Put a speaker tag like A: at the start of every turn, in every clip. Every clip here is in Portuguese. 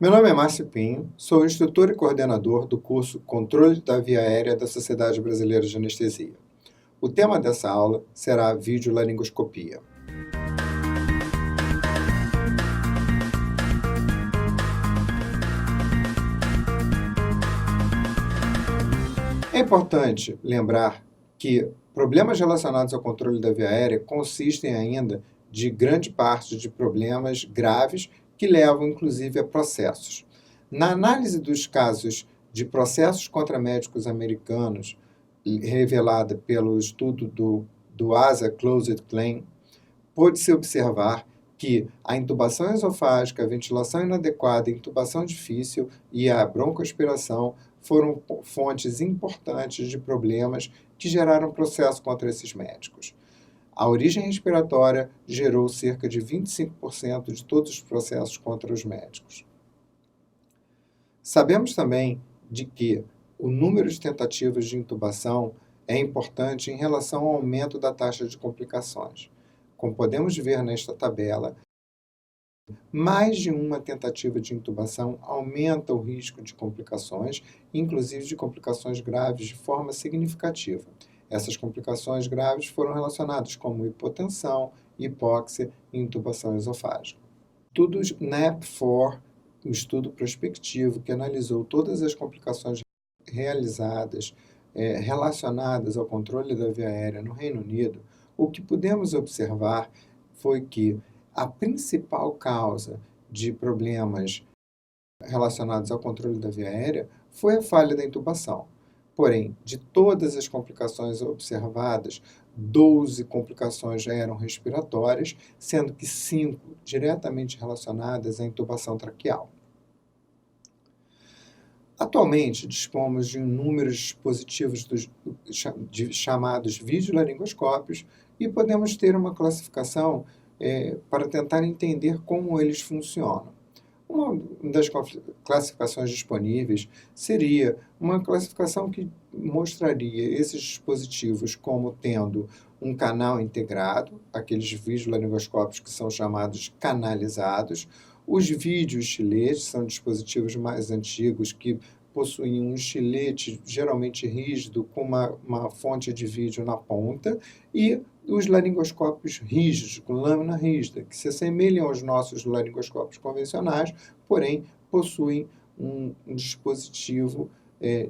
A: Meu nome é Márcio Pinho, sou instrutor e coordenador do curso Controle da Via Aérea da Sociedade Brasileira de Anestesia. O tema dessa aula será videolaringoscopia. É importante lembrar que problemas relacionados ao controle da via aérea consistem ainda de grande parte de problemas graves que levam, inclusive, a processos. Na análise dos casos de processos contra médicos americanos, revelada pelo estudo do ASA Closed Claim, pôde-se observar que a intubação esofágica, a ventilação inadequada, a intubação difícil e a broncoaspiração foram fontes importantes de problemas que geraram processo contra esses médicos. A origem respiratória gerou cerca de 25% de todos os processos contra os médicos. Sabemos também de que o número de tentativas de intubação é importante em relação ao aumento da taxa de complicações. Como podemos ver nesta tabela, mais de uma tentativa de intubação aumenta o risco de complicações, inclusive de complicações graves, de forma significativa. Essas complicações graves foram relacionadas como hipotensão, hipóxia e intubação esofágica. Estudo NAP4, um estudo prospectivo que analisou todas as complicações realizadas relacionadas ao controle da via aérea no Reino Unido, o que pudemos observar foi que a principal causa de problemas relacionados ao controle da via aérea foi a falha da intubação. Porém, de todas as complicações observadas, 12 complicações já eram respiratórias, sendo que 5 diretamente relacionadas à intubação traqueal. Atualmente, dispomos de inúmeros dispositivos chamados videolaringoscópios e podemos ter uma classificação para tentar entender como eles funcionam. Uma das classificações disponíveis seria uma classificação que mostraria esses dispositivos como tendo um canal integrado, aqueles videolaringoscópios que são chamados canalizados. Os videoestiletes são dispositivos mais antigos que possuem um estilete geralmente rígido com uma fonte de vídeo na ponta, e os laringoscópios rígidos, com lâmina rígida, que se assemelham aos nossos laringoscópios convencionais, porém possuem um dispositivo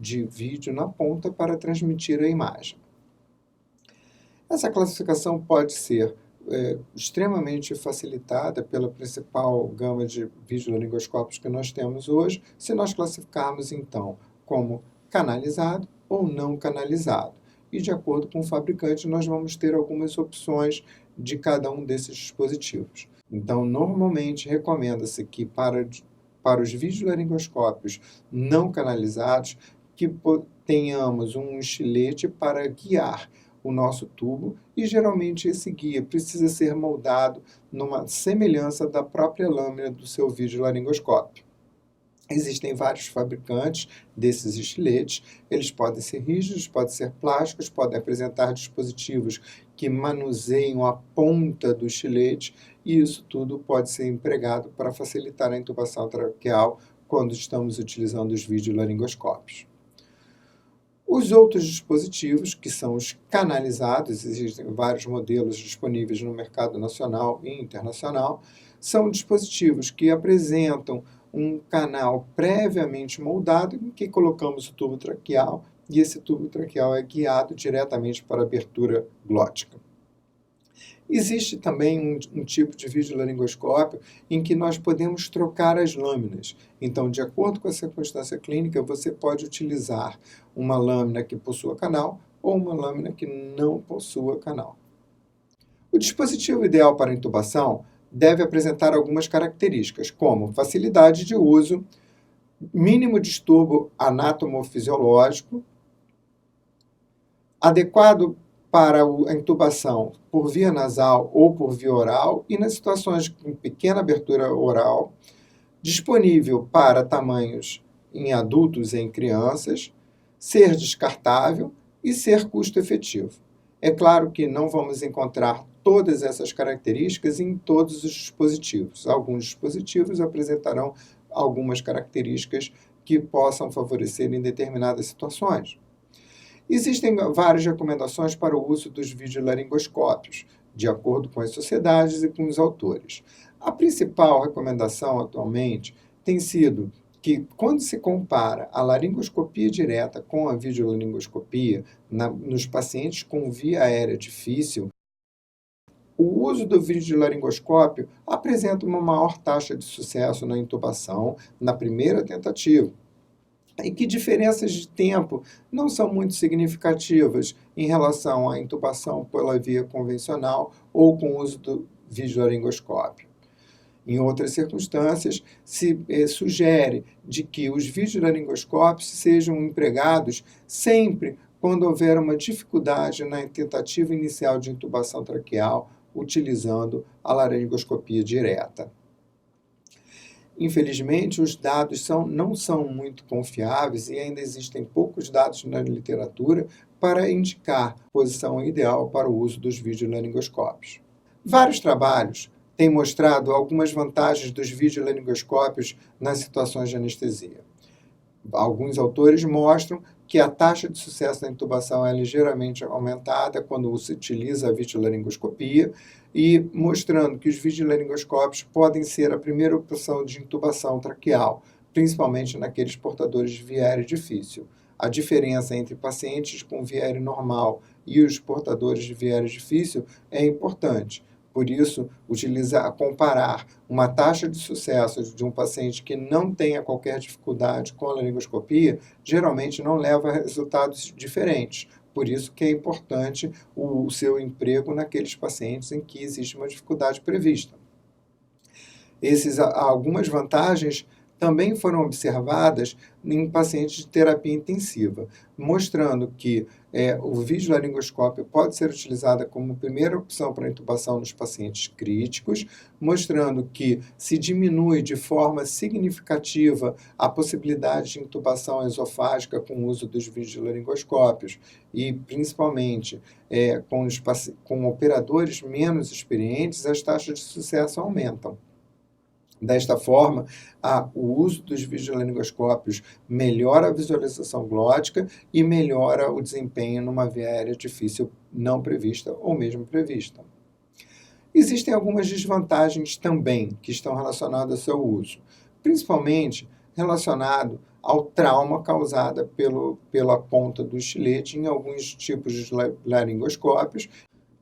A: de vídeo na ponta para transmitir a imagem. Essa classificação pode ser extremamente facilitada pela principal gama de videolaringoscópios que nós temos hoje, se nós classificarmos, então, como canalizado ou não canalizado. E, de acordo com o fabricante, nós vamos ter algumas opções de cada um desses dispositivos. Então, normalmente, recomenda-se que para os videolaringoscópios não canalizados, que tenhamos um estilete para guiar o nosso tubo, e geralmente esse guia precisa ser moldado numa semelhança da própria lâmina do seu videolaringoscópio. Existem vários fabricantes desses estiletes, eles podem ser rígidos, podem ser plásticos, podem apresentar dispositivos que manuseiam a ponta do estilete, e isso tudo pode ser empregado para facilitar a intubação traqueal quando estamos utilizando os videolaringoscópios. Os outros dispositivos, que são os canalizados, existem vários modelos disponíveis no mercado nacional e internacional, são dispositivos que apresentam um canal previamente moldado em que colocamos o tubo traqueal, e esse tubo traqueal é guiado diretamente para a abertura glótica. Existe também um tipo de videolaringoscópio em que nós podemos trocar as lâminas. Então, de acordo com a circunstância clínica, você pode utilizar uma lâmina que possua canal ou uma lâmina que não possua canal. O dispositivo ideal para intubação deve apresentar algumas características, como facilidade de uso, mínimo distúrbio anatomofisiológico, adequado para a intubação por via nasal ou por via oral, e nas situações com pequena abertura oral, disponível para tamanhos em adultos e em crianças, ser descartável e ser custo-efetivo. É claro que não vamos encontrar todas essas características em todos os dispositivos. Alguns dispositivos apresentarão algumas características que possam favorecer em determinadas situações. Existem várias recomendações para o uso dos videolaringoscópios, de acordo com as sociedades e com os autores. A principal recomendação atualmente tem sido que, quando se compara a laringoscopia direta com a videolaringoscopia nos pacientes com via aérea difícil, o uso do videolaringoscópio apresenta uma maior taxa de sucesso na intubação na primeira tentativa, e que diferenças de tempo não são muito significativas em relação à intubação pela via convencional ou com o uso do videolaringoscópio. Em outras circunstâncias, se sugere de que os videolaringoscópios sejam empregados sempre quando houver uma dificuldade na tentativa inicial de intubação traqueal, utilizando a laringoscopia direta. Infelizmente, os dados não são muito confiáveis e ainda existem poucos dados na literatura para indicar a posição ideal para o uso dos videolaringoscópios. Vários trabalhos têm mostrado algumas vantagens dos videolaringoscópios nas situações de anestesia. Alguns autores mostram que a taxa de sucesso da intubação é ligeiramente aumentada quando se utiliza a videolaringoscopia, e mostrando que os videolaringoscópios podem ser a primeira opção de intubação traqueal, principalmente naqueles portadores de via aérea difícil. A diferença entre pacientes com via aérea normal e os portadores de via aérea difícil é importante. Por isso, comparar uma taxa de sucesso de um paciente que não tenha qualquer dificuldade com a laringoscopia, geralmente não leva a resultados diferentes. Por isso que é importante o seu emprego naqueles pacientes em que existe uma dificuldade prevista. Algumas vantagens também foram observadas em pacientes de terapia intensiva, mostrando que o videolaringoscópio pode ser utilizado como primeira opção para intubação nos pacientes críticos, mostrando que se diminui de forma significativa a possibilidade de intubação esofágica com o uso dos videolaringoscópios e, principalmente, com operadores menos experientes, as taxas de sucesso aumentam. Desta forma, o uso dos videolaringoscópios melhora a visualização glótica e melhora o desempenho numa via aérea difícil não prevista ou mesmo prevista. Existem algumas desvantagens também que estão relacionadas ao seu uso, principalmente relacionado ao trauma causado pela ponta do estilete em alguns tipos de laringoscópios.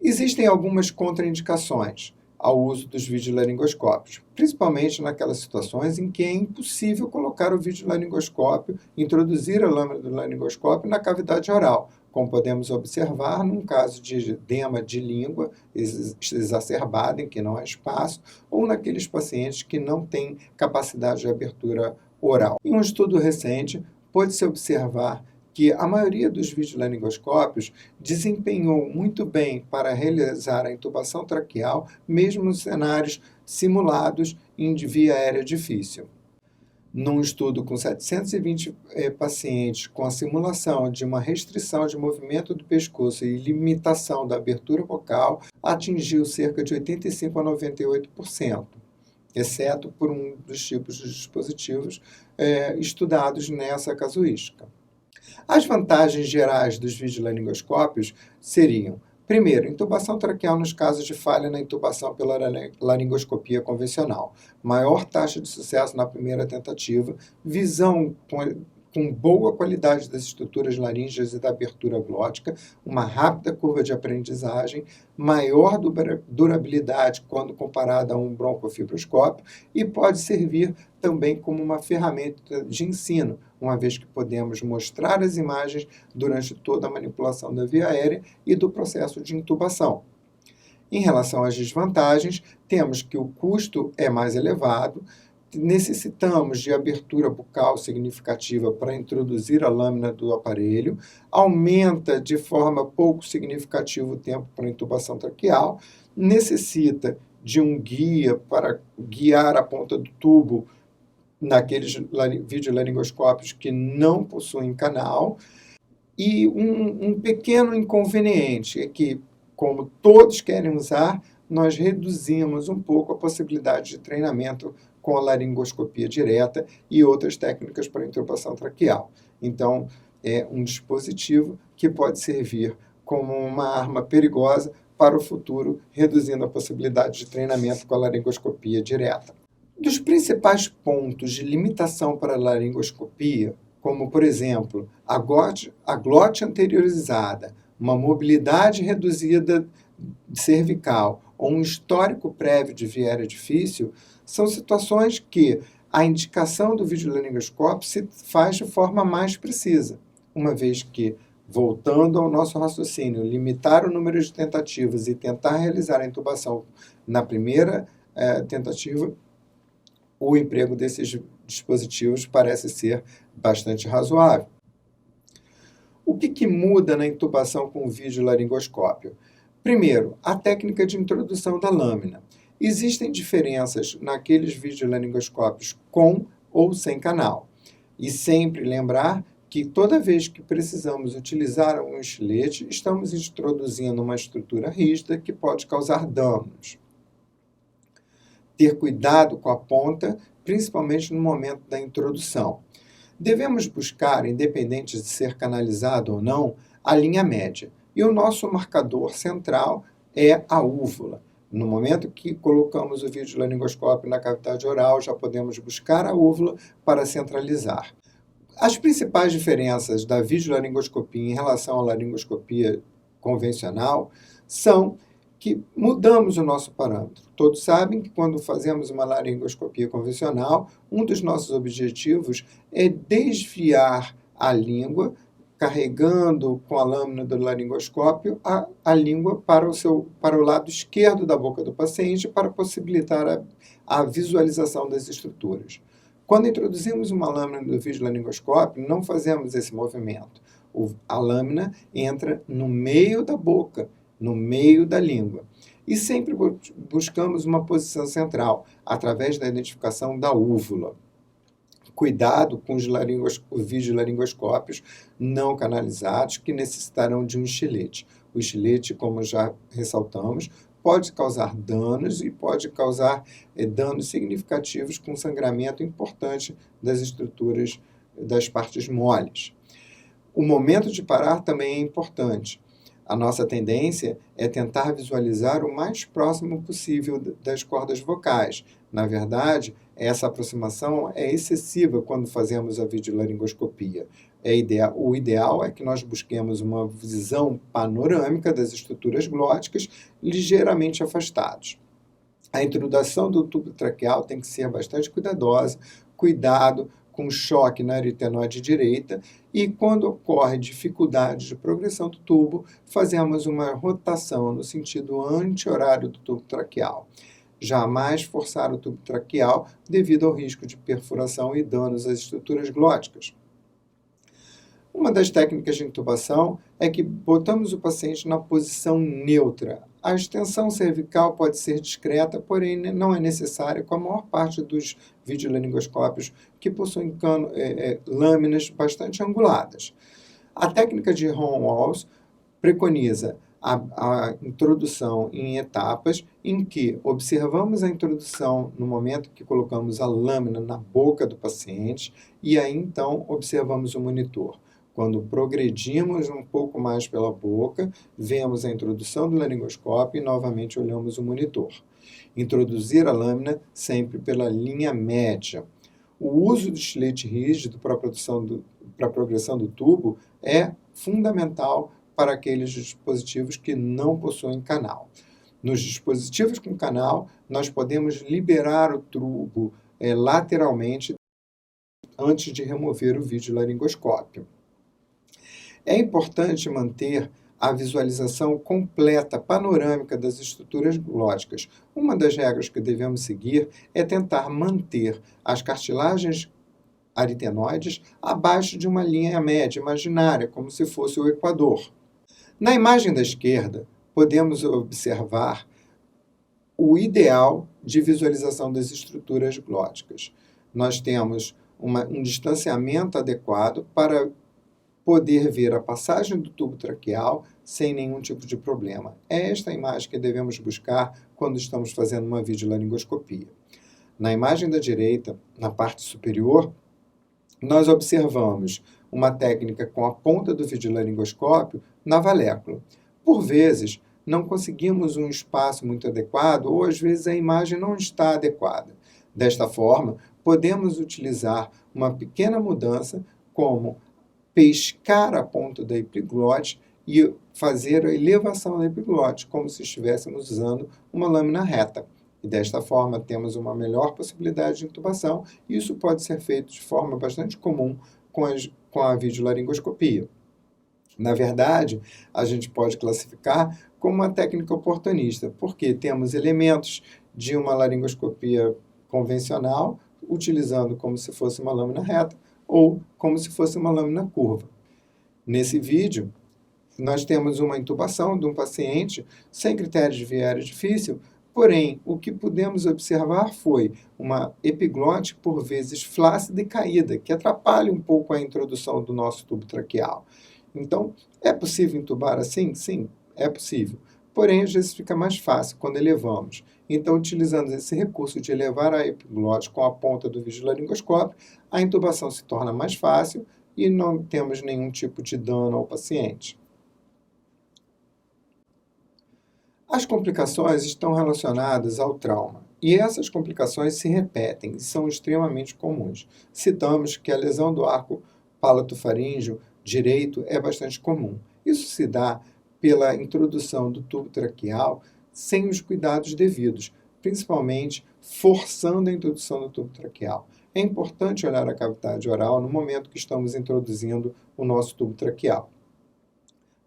A: Existem algumas contraindicações ao uso dos videolaringoscópios, principalmente naquelas situações em que é impossível colocar o videolaringoscópio, introduzir a lâmina do laringoscópio na cavidade oral, como podemos observar num caso de edema de língua exacerbada, em que não há espaço, ou naqueles pacientes que não têm capacidade de abertura oral. Em um estudo recente, pôde-se observar que a maioria dos videolaringoscópios desempenhou muito bem para realizar a intubação traqueal, mesmo nos cenários simulados em via aérea difícil. Num estudo com 720 pacientes com a simulação de uma restrição de movimento do pescoço e limitação da abertura vocal, atingiu cerca de 85% a 98%, exceto por um dos tipos de dispositivos estudados nessa casuística. As vantagens gerais dos videolaringoscópios seriam: primeiro, intubação traqueal nos casos de falha na intubação pela laringoscopia convencional, maior taxa de sucesso na primeira tentativa, visão com boa qualidade das estruturas laríngeas e da abertura glótica, uma rápida curva de aprendizagem, maior durabilidade quando comparada a um broncofibroscópio, e pode servir também como uma ferramenta de ensino, uma vez que podemos mostrar as imagens durante toda a manipulação da via aérea e do processo de intubação. Em relação às desvantagens, temos que o custo é mais elevado, necessitamos de abertura bucal significativa para introduzir a lâmina do aparelho, aumenta de forma pouco significativa o tempo para intubação traqueal, necessita de um guia para guiar a ponta do tubo naqueles videolaringoscópios que não possuem canal, e um pequeno inconveniente é que, como todos querem usar, nós reduzimos um pouco a possibilidade de treinamento com a laringoscopia direta e outras técnicas para intubação traqueal. Então, é um dispositivo que pode servir como uma arma perigosa para o futuro, reduzindo a possibilidade de treinamento com a laringoscopia direta. Dos principais pontos de limitação para a laringoscopia, como, por exemplo, a glote anteriorizada, uma mobilidade reduzida cervical ou um histórico prévio de viéria difícil, são situações que a indicação do videolaringoscópio se faz de forma mais precisa, uma vez que, voltando ao nosso raciocínio, limitar o número de tentativas e tentar realizar a intubação na primeira tentativa, o emprego desses dispositivos parece ser bastante razoável. O que muda na intubação com o videolaringoscópio? Primeiro, a técnica de introdução da lâmina. Existem diferenças naqueles videolaringoscópios com ou sem canal. E sempre lembrar que toda vez que precisamos utilizar um estilete, estamos introduzindo uma estrutura rígida que pode causar danos. Ter cuidado com a ponta, principalmente no momento da introdução. Devemos buscar, independente de ser canalizado ou não, a linha média. E o nosso marcador central é a úvula. No momento que colocamos o videolaringoscópio na cavidade oral, já podemos buscar a úvula para centralizar. As principais diferenças da videolaringoscopia em relação à laringoscopia convencional são que mudamos o nosso parâmetro. Todos sabem que quando fazemos uma laringoscopia convencional, um dos nossos objetivos é desviar a língua, carregando com a lâmina do laringoscópio a língua para o lado esquerdo da boca do paciente para possibilitar a visualização das estruturas. Quando introduzimos uma lâmina do videolaringoscópio, não fazemos esse movimento. A lâmina entra no meio da boca, no meio da língua. E sempre buscamos uma posição central, através da identificação da úvula. Cuidado com os videolaringoscópios não canalizados, que necessitarão de um estilete. O estilete, como já ressaltamos, pode causar danos e pode causar danos significativos com sangramento importante das estruturas das partes moles. O momento de parar também é importante. A nossa tendência é tentar visualizar o mais próximo possível das cordas vocais. Na verdade, essa aproximação é excessiva quando fazemos a videolaringoscopia. O ideal é que nós busquemos uma visão panorâmica das estruturas glóticas ligeiramente afastados. A introdução do tubo traqueal tem que ser bastante cuidadosa, cuidado com choque na aritenoide direita e, quando ocorre dificuldade de progressão do tubo, fazemos uma rotação no sentido anti-horário do tubo traqueal. Jamais forçar o tubo traqueal devido ao risco de perfuração e danos às estruturas glóticas. Uma das técnicas de intubação é que botamos o paciente na posição neutra. A extensão cervical pode ser discreta, porém não é necessária com a maior parte dos videolaringoscópios que possuem lâminas bastante anguladas. A técnica de Ron Walls preconiza a introdução em etapas em que observamos a introdução no momento que colocamos a lâmina na boca do paciente e aí então observamos o monitor. Quando progredimos um pouco mais pela boca, vemos a introdução do laringoscópio e novamente olhamos o monitor. Introduzir a lâmina sempre pela linha média. O uso do estilete rígido para a progressão do tubo é fundamental para aqueles dispositivos que não possuem canal. Nos dispositivos com canal, nós podemos liberar o tubo lateralmente antes de remover o videolaringoscópio. É importante manter a visualização completa, panorâmica das estruturas glóticas. Uma das regras que devemos seguir é tentar manter as cartilagens aritenoides abaixo de uma linha média imaginária, como se fosse o equador. Na imagem da esquerda, podemos observar o ideal de visualização das estruturas glóticas. Nós temos um distanciamento adequado para poder ver a passagem do tubo traqueal sem nenhum tipo de problema. É esta a imagem que devemos buscar quando estamos fazendo uma videolaringoscopia. Na imagem da direita, na parte superior, nós observamos uma técnica com a ponta do videolaringoscópio na valécula. Por vezes, não conseguimos um espaço muito adequado ou às vezes a imagem não está adequada. Desta forma, podemos utilizar uma pequena mudança como pescar a ponta da epiglote e fazer a elevação da epiglote, como se estivéssemos usando uma lâmina reta. E desta forma temos uma melhor possibilidade de intubação, e isso pode ser feito de forma bastante comum com a videolaringoscopia. Na verdade, a gente pode classificar como uma técnica oportunista, porque temos elementos de uma laringoscopia convencional, utilizando como se fosse uma lâmina reta ou como se fosse uma lâmina curva. Nesse vídeo, nós temos uma intubação de um paciente sem critérios de via aérea difícil, porém, o que pudemos observar foi uma epiglote, por vezes, flácida e caída, que atrapalha um pouco a introdução do nosso tubo traqueal. Então, é possível intubar assim? Sim, é possível. Porém, às vezes fica mais fácil quando elevamos. Então, utilizando esse recurso de elevar a epiglote com a ponta do videolaringoscópio, a intubação se torna mais fácil e não temos nenhum tipo de dano ao paciente. As complicações estão relacionadas ao trauma, e essas complicações se repetem e são extremamente comuns. Citamos que a lesão do arco palatofaríngeo direito é bastante comum. Isso se dá pela introdução do tubo traqueal sem os cuidados devidos, principalmente forçando a introdução do tubo traqueal. É importante olhar a cavidade oral no momento que estamos introduzindo o nosso tubo traqueal.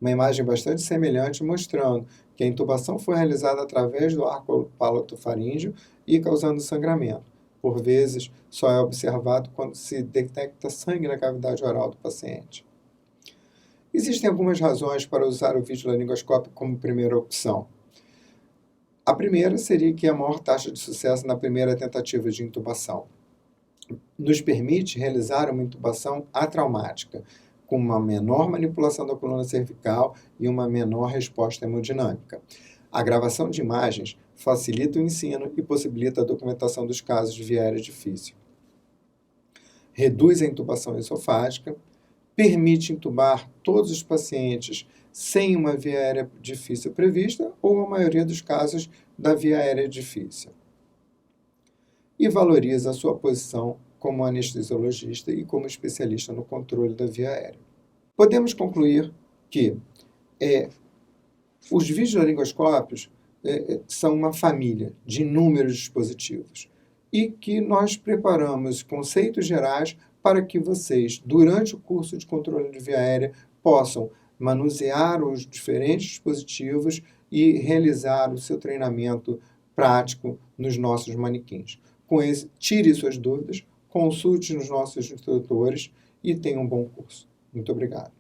A: Uma imagem bastante semelhante mostrando que a intubação foi realizada através do arco palatofaríngeo e causando sangramento. Por vezes, só é observado quando se detecta sangue na cavidade oral do paciente. Existem algumas razões para usar o videolaringoscópio como primeira opção. A primeira seria que a maior taxa de sucesso na primeira tentativa de intubação nos permite realizar uma intubação atraumática, com uma menor manipulação da coluna cervical e uma menor resposta hemodinâmica. A gravação de imagens facilita o ensino e possibilita a documentação dos casos de via aérea difícil. Reduz a intubação esofágica, permite intubar todos os pacientes sem uma via aérea difícil prevista ou a maioria dos casos da via aérea difícil. E valoriza a sua posição como anestesiologista e como especialista no controle da via aérea. Podemos concluir que os videolaringoscópios são uma família de inúmeros dispositivos e que nós preparamos conceitos gerais para que vocês, durante o curso de controle de via aérea, possam manusear os diferentes dispositivos e realizar o seu treinamento prático nos nossos manequins. Com esse, tire suas dúvidas, consulte nos nossos instrutores e tenha um bom curso. Muito obrigado.